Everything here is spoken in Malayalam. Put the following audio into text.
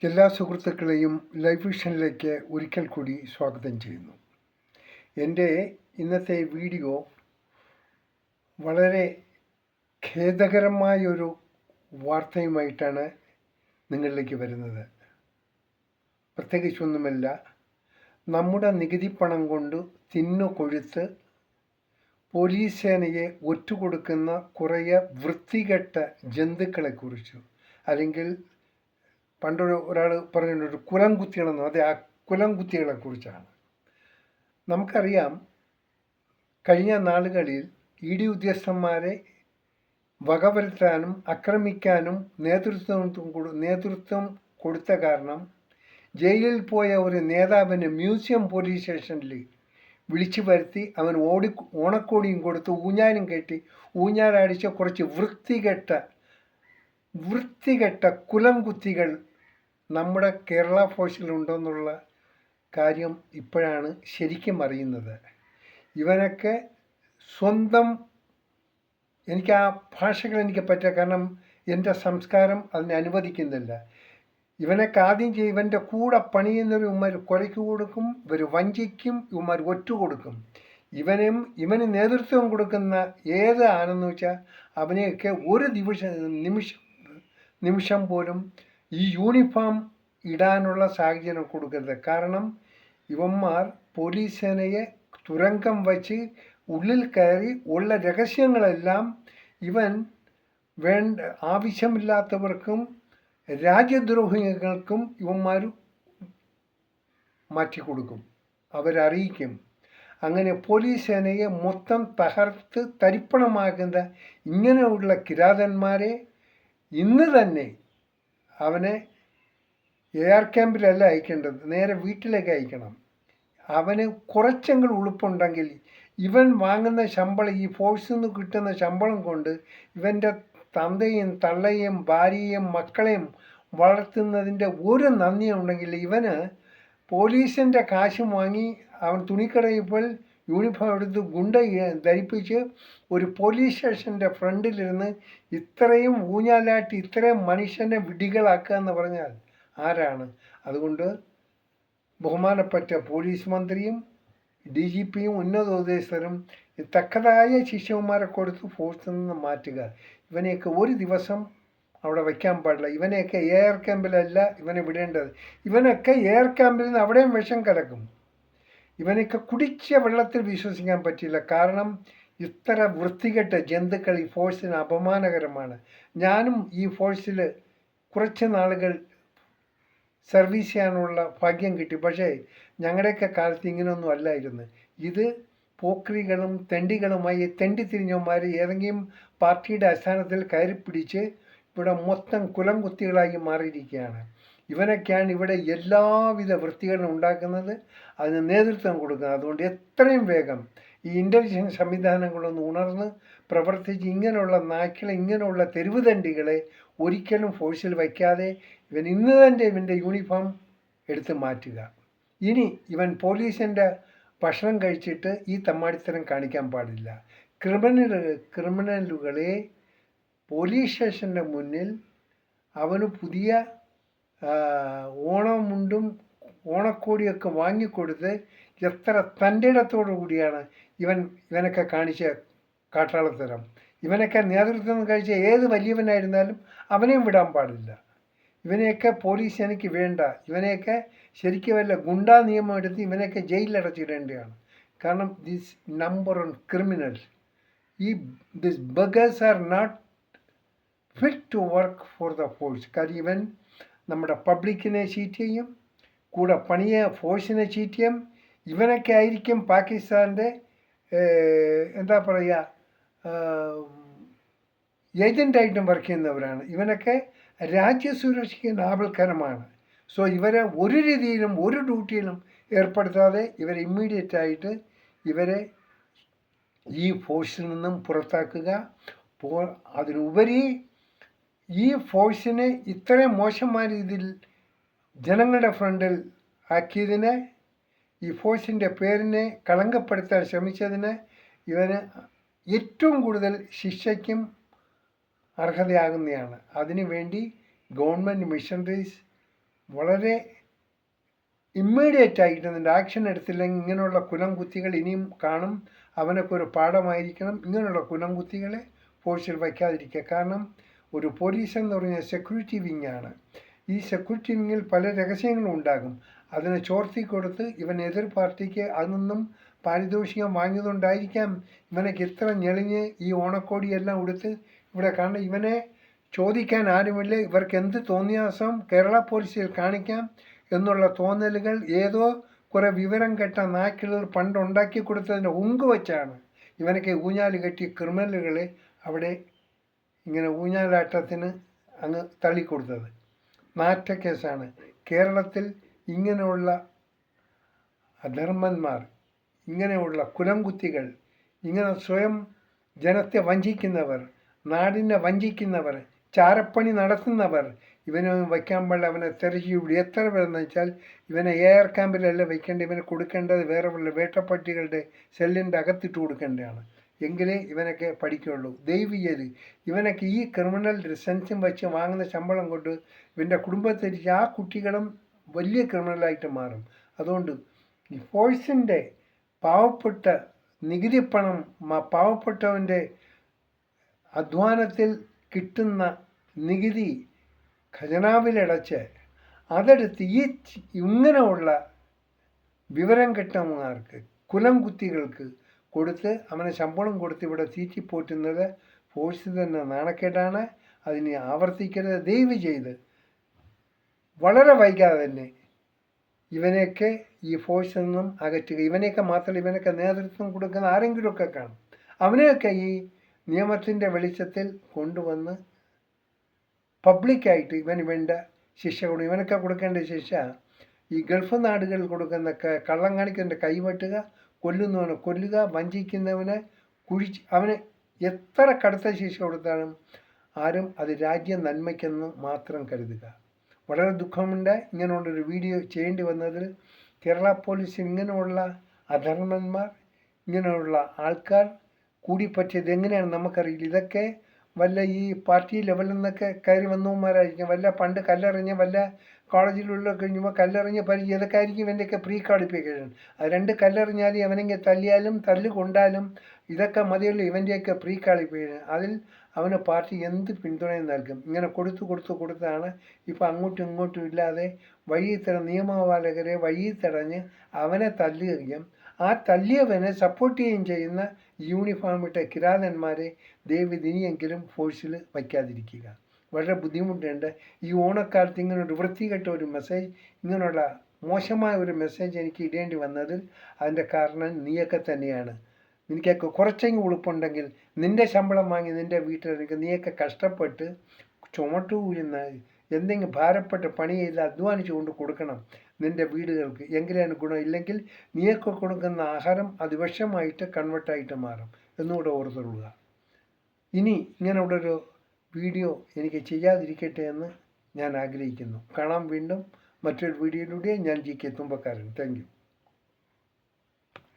എല്ലാ സുഹൃത്തുക്കളെയും ലൈഫ് വിഷനിലേക്ക് ഒരിക്കൽ കൂടി സ്വാഗതം ചെയ്യുന്നു. എൻ്റെ ഇന്നത്തെ വീഡിയോ വളരെ ഖേദകരമായൊരു വാർത്തയുമായിട്ടാണ് നിങ്ങളിലേക്ക് വരുന്നത്. പ്രത്യേകിച്ചൊന്നുമല്ല, നമ്മുടെ നികുതി പണം കൊണ്ട് തിന്നു കൊഴുത്ത് പോലീസ് സേനയെ ഒറ്റുകൊടുക്കുന്ന കുറേ വൃത്തികെട്ട ജന്തുക്കളെക്കുറിച്ച്, അല്ലെങ്കിൽ ഒരാൾ പറഞ്ഞിട്ടൊരു കുലം കുത്തികളെന്നോ, അതെ, ആ കുലം കുത്തികളെ കുറിച്ചാണ്. നമുക്കറിയാം, കഴിഞ്ഞ നാളുകളിൽ ഇ ഡി ഉദ്യോഗസ്ഥന്മാരെ വകവരുത്താനും ആക്രമിക്കാനും നേതൃത്വം കൊടുത്ത കാരണം ജയിലിൽ പോയ ഒരു നേതാവിനെ മ്യൂസിയം പോലീസ് സ്റ്റേഷനിൽ വിളിച്ചു വരുത്തി അവൻ ഓണക്കോടിയും കൊടുത്ത് ഊഞ്ഞാലും കെട്ടി ഊഞ്ഞാലടിച്ച കുറച്ച് വൃത്തികെട്ട കുലംകുത്തികൾ നമ്മുടെ കേരള ഫോഴ്സിലുണ്ടെന്നുള്ള കാര്യം ഇപ്പോഴാണ് ശരിക്കും അറിയുന്നത്. ഇവനൊക്കെ സ്വന്തം, എനിക്ക് ആ ഭാഷകൾ എനിക്ക് പറ്റുക, കാരണം എൻ്റെ സംസ്കാരം അതിനെ അനുവദിക്കുന്നില്ല. ഇവനൊക്കെ ആദ്യം ഇവൻ്റെ കൂടെ പണിയുന്നവർ ഇവന്മാർ കൊലയ്ക്ക് കൊടുക്കും, ഇവർ വഞ്ചിക്കും, ഇവന്മാർ ഒറ്റുകൊടുക്കും. ഇവന് നേതൃത്വം കൊടുക്കുന്ന ഏത് ആണെന്ന് വെച്ചാൽ അവനെയൊക്കെ ഒരു നിമിഷം പോലും ഈ യൂണിഫോം ഇടാനുള്ള സാഹചര്യം കൊടുക്കരുത്. കാരണം ഇവന്മാർ പോലീസ് സേനയെ തുരങ്കം വച്ച് ഉള്ളിൽ കയറി ഉള്ള രഹസ്യങ്ങളെല്ലാം ആവശ്യമില്ലാത്തവർക്കും രാജ്യദ്രോഹികൾക്കും ഇവന്മാർ മാറ്റിക്കൊടുക്കും, അവരറിയിക്കും. അങ്ങനെ പോലീസ് സേനയെ മൊത്തം തകർത്ത് തരിപ്പണമാക്കുന്ന ഇങ്ങനെയുള്ള കിരാതന്മാരെ ഇന്ന് തന്നെ അവനെ എയർ ക്യാമ്പിലല്ല അയക്കേണ്ടത്, നേരെ വീട്ടിലേക്ക് അയക്കണം. അവന് കുറച്ചെങ്കിലും ഉളുപ്പുണ്ടെങ്കിൽ ഇവൻ വാങ്ങുന്ന ശമ്പളം, ഈ ഫോഴ്സിൽ നിന്ന് കിട്ടുന്ന ശമ്പളം കൊണ്ട് ഇവൻ്റെ തന്തയും തള്ളയും ഭാര്യയും മക്കളെയും വളർത്തുന്നതിൻ്റെ ഒരു നന്ദി ഉണ്ടെങ്കിൽ ഇവന് പോലീസിൻ്റെ കാശും വാങ്ങി അവൻ തുണിക്കടയിൽ പോയി യൂണിഫോം എടുത്ത് ധരിപ്പിച്ച് ഒരു പോലീസ് സ്റ്റേഷൻ്റെ ഫ്രണ്ടിലിരുന്ന് ഇത്രയും ഊഞ്ഞാലാട്ടി ഇത്രയും മനുഷ്യനെ വിഡികളാക്കുക എന്ന് പറഞ്ഞാൽ ആരാണ്? അതുകൊണ്ട് ബഹുമാനപ്പെട്ട പോലീസ് മന്ത്രിയും DGPയും ഉന്നത ഉദ്യോഗസ്ഥരും തക്കതായ ശിഷ്യന്മാരെ കൊടുത്ത് ഫോഴ്സിൽ നിന്ന് മാറ്റുക. ഇവനെയൊക്കെ ഒരു ദിവസം അവിടെ വയ്ക്കാൻ പാടില്ല. ഇവനെയൊക്കെ എയർ ക്യാമ്പിലല്ല ഇവനെ വിടേണ്ടത്. ഇവനൊക്കെ എയർ ക്യാമ്പിൽ നിന്ന് അവിടെയും വിഷം കലക്കും. ഇവനൊക്കെ കുടിച്ച വെള്ളത്തിൽ വിശ്വസിക്കാൻ പറ്റില്ല. കാരണം ഇത്ര വൃത്തികെട്ട ജന്തുക്കൾ ഈ ഫോഴ്സിന് അപമാനകരമാണ്. ഞാനും ഈ ഫോഴ്സിൽ കുറച്ച് നാളുകൾ സർവീസ് ചെയ്യാനുള്ള ഭാഗ്യം കിട്ടി. പക്ഷേ ഞങ്ങളുടെയൊക്കെ കാലത്ത് ഇങ്ങനെയൊന്നും അല്ലായിരുന്നു. ഇത് പോക്രികളും തെണ്ടികളുമായി തെണ്ടി തിരിഞ്ഞവന്മാർ ഏതെങ്കിലും പാർട്ടിയുടെ അടിസ്ഥാനത്തിൽ കയറി പിടിച്ച് ഇവിടെ മൊത്തം കുലം കുത്തികളായി മാറിയിരിക്കുകയാണ്. ഇവനൊക്കെയാണ് ഇവിടെ എല്ലാവിധ വൃത്തികളും ഉണ്ടാക്കുന്നത്, അതിന് നേതൃത്വം കൊടുക്കുന്നത്. അതുകൊണ്ട് എത്രയും വേഗം ഈ ഇൻ്റലിജൻസ് സംവിധാനങ്ങളൊന്ന് ഉണർന്ന് പ്രവർത്തിച്ച് ഇങ്ങനെയുള്ള നായ്ക്കളെ, ഇങ്ങനെയുള്ള തെരുവുതണ്ടികളെ ഒരിക്കലും ഫോഴ്സിൽ വയ്ക്കാതെ ഇന്ന് തന്നെ ഇവൻ്റെ യൂണിഫോം എടുത്ത് മാറ്റുക. ഇനി ഇവൻ പോലീസിൻ്റെ ഭക്ഷണം കഴിച്ചിട്ട് ഈ തമ്മാടിത്തരം കാണിക്കാൻ പാടില്ല. ക്രിമിനലുകളെ പോലീസ് സ്റ്റേഷൻ്റെ മുന്നിൽ അവന് പുതിയ ഓണമുണ്ടും ഓണക്കോടിയൊക്കെ വാങ്ങിക്കൊടുത്ത് എത്ര തൻ്റെ ഇടത്തോടു കൂടിയാണ് ഇവനൊക്കെ കാണിച്ച കാട്ടാളത്തരം. ഇവനൊക്കെ നേതൃത്വം കഴിച്ച ഏത് വലിയവനായിരുന്നാലും അവനെയും വിടാൻ പാടില്ല. ഇവനെയൊക്കെ പോലീസ് എനിക്ക് വേണ്ട. ഇവനെയൊക്കെ ശരിക്കും വല്ല ഗുണ്ടാ നിയമം എടുത്ത് ഇവനെയൊക്കെ ജയിലിലടച്ചിടേണ്ടതാണ്. കാരണം this number on criminals, this buggers are not fit to work for the force. കാര്യം ഇവൻ നമ്മുടെ പബ്ലിക്കിനെ ചീറ്റ് ചെയ്യും, കൂടെ പണിയെ ഫോഴ്സിനെ ചീറ്റ് ചെയ്യും. ഇവനൊക്കെ ആയിരിക്കും പാകിസ്ഥാൻ്റെ ഏജൻ്റായിട്ടും വർക്ക് ചെയ്യുന്നവരാണ്. ഇവനൊക്കെ രാജ്യസുരക്ഷയ്ക്ക് ആപൽക്കരമാണ്. സോ ഇവരെ ഒരു രീതിയിലും ഒരു ഡ്യൂട്ടിയിലും ഏർപ്പെടുത്താതെ ഇവരെ ഇമ്മീഡിയറ്റായിട്ട് ഇവരെ ഈ ഫോഴ്സിൽ നിന്നും പുറത്താക്കുക. അതിനുപരി ഈ ഫോഴ്സിനെ ഇത്രയും മോശമായ രീതിയിൽ ജനങ്ങളുടെ ഫ്രണ്ടിൽ ആക്കിയതിന്, ഈ ഫോഴ്സിൻ്റെ പേരിനെ കളങ്കപ്പെടുത്താൻ ശ്രമിച്ചതിന് ഇവന് ഏറ്റവും കൂടുതൽ ശിക്ഷയ്ക്കും അർഹതയാകുന്നതാണ്. അതിനുവേണ്ടി ഗവൺമെൻറ് മിഷണറീസ് വളരെ ഇമ്മീഡിയറ്റ് ആയിട്ട് നിൻ്റെ ആക്ഷൻ എടുത്തില്ലെങ്കിൽ ഇങ്ങനെയുള്ള കുലംകുത്തികൾ ഇനിയും കാണും. അവനൊക്കെ ഒരു പാഠമായിരിക്കണം ഇങ്ങനെയുള്ള കുലംകുത്തികളെ ഫോഴ്സിൽ വയ്ക്കാതിരിക്കുക. കാരണം ഒരു പോലീസ് എന്ന് പറഞ്ഞാൽ സെക്യൂരിറ്റി വിങ്ങാണ്. ഈ സെക്യൂരിറ്റി വിങ്ങിൽ പല രഹസ്യങ്ങളും ഉണ്ടാകും. അതിനെ ചോർത്തി കൊടുത്ത് ഇവൻ എതിർ പാർട്ടിക്ക് അതൊന്നും പാരിതോഷികം വാങ്ങിയതുകൊണ്ടായിരിക്കാം ഇവനൊക്കെ ഇത്ര ഞെളിഞ്ഞ് ഈ ഓണക്കോടിയെല്ലാം ഉടുത്ത് ഇവിടെ കാണും. ഇവനെ ചോദിക്കാൻ ആരുമില്ല. ഇവർക്ക് എന്ത് തോന്നിയാസം കേരള പോലീസിൽ കാണിക്കാം എന്നുള്ള തോന്നലുകൾ ഏതോ കുറേ വിവരം കെട്ട നായ്ക്കൾ പണ്ടുണ്ടാക്കി കൊടുത്തതിൻ്റെ ഉങ്ക് വെച്ചാണ് ഇവനൊക്കെ ഊഞ്ഞാല് കെട്ടി ക്രിമിനലുകളെ അവിടെ ഇങ്ങനെ ഊഞ്ഞാലാട്ടത്തിന് അങ്ങ് തള്ളിക്കൊടുത്തത്. നാറ്റക്കേസാണ്. കേരളത്തിൽ ഇങ്ങനെയുള്ള അധർമ്മന്മാർ, ഇങ്ങനെയുള്ള കുലംകുത്തികൾ, ഇങ്ങനെ സ്വയം ജനത്തെ വഞ്ചിക്കുന്നവർ, നാടിനെ വഞ്ചിക്കുന്നവർ, ചാരപ്പണി നടത്തുന്നവർ ഇവനെ വയ്ക്കാൻ പാടില്ല. അവനെ തെരഞ്ഞു ഇവിടെ എത്ര പേരെന്ന് വെച്ചാൽ ഇവനെ എയർ ക്യാമ്പിലല്ല വയ്ക്കേണ്ടത്. ഇവനെ കൊടുക്കേണ്ടത് വേറെ വല്ല വേട്ടപ്പട്ടികളുടെ സെല്ലിൻ്റെ അകത്തിട്ട് കൊടുക്കേണ്ടതാണ്. എങ്കിലേ ഇവനൊക്കെ പഠിക്കുകയുള്ളൂ. ദയവ് ചെയ്ത് ഇവനൊക്കെ ഈ ക്രിമിനൽ സെൻസും വെച്ച് വാങ്ങുന്ന ശമ്പളം കൊണ്ട് ഇവൻ്റെ കുടുംബത്തിരിച്ച് ആ കുട്ടികളും വലിയ ക്രിമിനലായിട്ട് മാറും. അതുകൊണ്ട് ഈ ഫോഴ്സിൻ്റെ പാവപ്പെട്ട നികുതി പണം പാവപ്പെട്ടവൻ്റെ അധ്വാനത്തിൽ കിട്ടുന്ന നികുതി ഖജനാവിലടച്ച് അതെടുത്ത് ഇങ്ങനെയുള്ള വിവരം കെട്ടവന്മാർക്ക് കുലംകുത്തികൾക്ക് കൊടുത്ത് അവനെ ശമ്പളം കൊടുത്ത് ഇവിടെ തീറ്റിപ്പോറ്റുന്നത് ഫോഴ്സ് തന്നെ നാണക്കേടാണ്. അതിനെ ആവർത്തിക്കരുത്. ദയവ് ചെയ്ത് വളരെ വൈകാതെ തന്നെ ഇവനെയൊക്കെ ഈ ഫോഴ്സിൽ നിന്നും അകറ്റുക. ഇവനെയൊക്കെ മാത്രമല്ല, ഇവനൊക്കെ നേതൃത്വം കൊടുക്കുന്ന ആരെങ്കിലുമൊക്കെ കാണും. അവനെയൊക്കെ ഈ നിയമത്തിൻ്റെ വെളിച്ചത്തിൽ കൊണ്ടുവന്ന് പബ്ലിക്കായിട്ട് ഇവന് വേണ്ട ശിക്ഷ കൊടുക്കും. ഇവനൊക്കെ കൊടുക്കേണ്ട ശിക്ഷ ഈ ഗൾഫ് നാടുകളിൽ കൊടുക്കുന്ന കള്ളം കാണിക്കുന്നവൻ്റെ കൈവെട്ടുക, കൊല്ലുന്നവനെ കൊല്ലുക, വഞ്ചിക്കുന്നവനെ അവന് എത്ര കടുത്ത ശിക്ഷ കൊടുത്താലും ആരും അത് രാജ്യ നന്മയ്ക്കെന്ന് മാത്രം കരുതുക. വളരെ ദുഃഖമുണ്ട് ഇങ്ങനെയുള്ളൊരു വീഡിയോ ചെയ്യേണ്ടി വന്നതിൽ. കേരള പോലീസിൽ ഇങ്ങനെയുള്ള അധർമ്മന്മാർ, ഇങ്ങനെയുള്ള ആൾക്കാർ കൂടിപ്പറ്റിയത് എങ്ങനെയാണ് നമുക്കറിയില്ല. ഇതൊക്കെ വല്ല ഈ പാർട്ടി ലെവലിൽ നിന്നൊക്കെ കയറി വന്നവന്മാരായിരിക്കും. വല്ല പണ്ട് കല്ലെറിഞ്ഞ് വല്ല കോളേജിലുള്ള കഴിഞ്ഞപ്പോൾ കല്ലെറിഞ്ഞ് പരിചയം ഇതൊക്കെ ആയിരിക്കും ഇവൻ്റെയൊക്കെ പ്രീ ക്വാളിഫിക്കേഷൻ. അത് 2 കല്ലെറിഞ്ഞാലും അവനെങ്കിൽ തല്ലിയാലും തല്ല് കൊണ്ടാലും ഇതൊക്കെ മതിയുള്ള ഇവൻ്റെയൊക്കെ പ്രീ ക്വാളിഫിക്കേഷൻ. അതിൽ അവന് പാർട്ടി എന്ത് പിന്തുണയും നൽകും. ഇങ്ങനെ കൊടുത്താണ് ഇപ്പോൾ അങ്ങോട്ടും ഇങ്ങോട്ടും ഇല്ലാതെ നിയമപാലകരെ വഴിയിൽ തടഞ്ഞ് അവനെ തല്ലുകയും ആ തല്ലിയവനെ സപ്പോർട്ട് ചെയ്യുകയും ചെയ്യുന്ന യൂണിഫോം ഇട്ട കിരാതന്മാരെ ദയവിധിനിയെങ്കിലും ഫോഴ്സിൽ വയ്ക്കാതിരിക്കുക. വളരെ ബുദ്ധിമുട്ടുണ്ട്. ഈ ഓണക്കാലത്ത് ഇങ്ങനൊരു വൃത്തികെട്ട ഒരു മെസ്സേജ്, ഇങ്ങനെയുള്ള മോശമായ ഒരു മെസ്സേജ് എനിക്ക് ഇടേണ്ടി വന്നതിൽ അതിൻ്റെ കാരണം നീയൊക്കെ തന്നെയാണ്. നിനക്കൊക്കെ കുറച്ചെങ്കിലും ഉളുപ്പുണ്ടെങ്കിൽ നിൻ്റെ ശമ്പളം വാങ്ങി നിൻ്റെ വീട്ടിലേക്ക് നീയൊക്കെ കഷ്ടപ്പെട്ട് ചുമട്ടുകൂലിന്ന എന്തെങ്കിലും ഭാരപ്പെട്ട പണി ചെയ്ത് അധ്വാനിച്ചു കൊണ്ട് കൊടുക്കണം നിൻ്റെ വീടുകൾക്ക്. എങ്കിലാണ് ഗുണം. ഇല്ലെങ്കിൽ നീയൊക്കെ കൊടുക്കുന്ന ആഹാരം അത് വിഷമായിട്ട് കൺവെർട്ടായിട്ട് മാറും എന്നുകൂടെ ഓർത്തുകൊള്ളുക. ഇനി ഇങ്ങനെയുള്ളൊരു വീഡിയോ എനിക്ക് ചെയ്യാതിരിക്കട്ടെ എന്ന് ഞാൻ ആഗ്രഹിക്കുന്നു. കാണാം വീണ്ടും മറ്റൊരു വീഡിയോയിലൂടെ. ഞാൻ GK തുമ്പക്കാരൻ. Thank you.